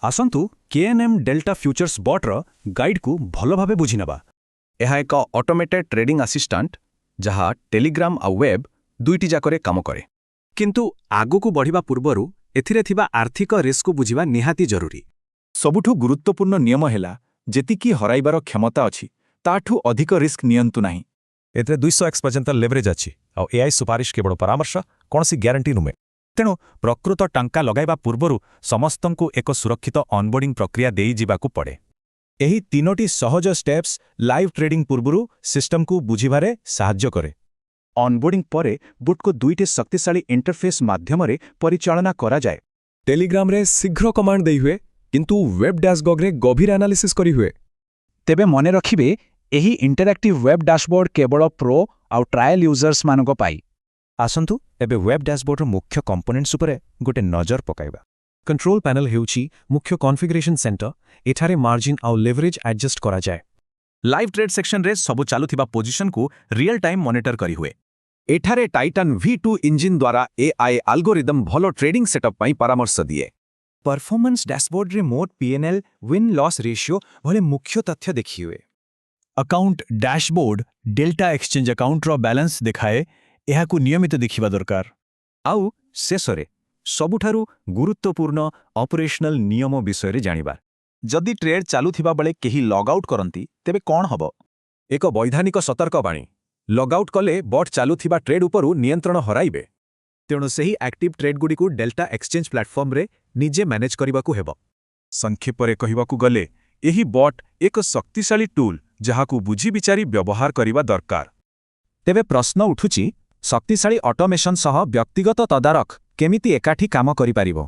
आसंतु KNM delta futures बॉटर guide को भल भावे बुझी नबा। यह एक ऑटोमेटेड ट्रेडिंग असिस्टेंट जहाँ टेलीग्राम आ वेब दुईटी जाकरे काम करे। किंतु आगु को बढ़िबा पूर्वरु एथिरे थिबा आर्थिक रिस्क को बुझिबा निहाती जरूरी। सबुठु गुरुत्वपूर्ण नियम हेला जेतिकी हराइबार क्षमता अछि ताठु अधिक रिस्क नियंतु नाही। एथरे 200x पर्यंत लेवरेज अछि आ एआई सुपारिश केवल परामर्श कोनसी ग्यारंटी नुमे। तेणु प्रकृत टंका लगाइबा पूर्वरु समस्तंकु एक सुरक्षित ऑनबोर्डिंग प्रक्रिया देई जिबाकु पड़े। एही तीनोटी सहज स्टेप्स लाइव ट्रेडिंग पूर्वरु सिस्टम को बुझिबारे साहाय्य करे। ऑनबोर्डिंग परे बुट को दुईटे शक्तिशाली इंटरफेस माध्यमरे परिचालना करा जाए। टेलीग्राम रे शीघ्र कमांड देई हुए किंतु वेब डैशबोर्ड रे गभीर एनालिसिस करी हुए। तेबे मने रखिबे एही इंटरैक्टिव वेब डैशबोर्ड केवल प्रो आउ ट्रायल यूजर्स मानको पाई। आसंतु एबे वेब डैशबोर्ड रो मुख्य कंपोनेंट्स उपरे गोटे नजर पकाइबा। कंट्रोल पैनल हेउची मुख्य कॉन्फ़िगरेशन सेंटर। एठारे मार्जिन आउ लेवरेज एडजस्ट करा जाए। लाइव ट्रेड सेक्शन रे सबु चालुथिबा पोजिशन को रियल टाइम मॉनिटर करी हुए। एठारे टाइटन V2 इंजिन द्वारा AI एल्गोरिदम भलो ट्रेडिंग सेटअप पई परामर्श दिए। परफॉर्मेंस डैशबोर्ड रे mode P&L win loss ratio भले मुख्य तथ्य देखि हुए। Account dashboard delta exchange account रो बैलेंस देखाए। एहा को नियमित देखिबा दरकार। आउ शेषरे सबुठारु गुरुत्वपूर्ण ऑपरेशनल नियम विषय रे जानिबा। जदि ट्रेड चालुथिबा बेले केही लॉग आउट करंती तेबे कोन हबो। एक वैधानिक सतर्कवाणी लॉग आउट कले बॉट चालुथिबा ट्रेड उपरु नियंत्रण हराइबे। तेणु सही एक्टिव ट्रेड गुडी को डेल्टा एक्सचेंज प्लेटफॉर्म रे निजे मैनेज करिबाकू हेबो। संक्षेपरे कहिबाकू गले एही बॉट एक शक्तिशाली टूल जहाकू बुझी विचारी व्यवहार करिबा दरकार। तेबे प्रश्न उठुची शक्तिशाली ऑटोमेशन सह व्यक्तिगत तदारख केमिति एकाठी काम करि पारिबो।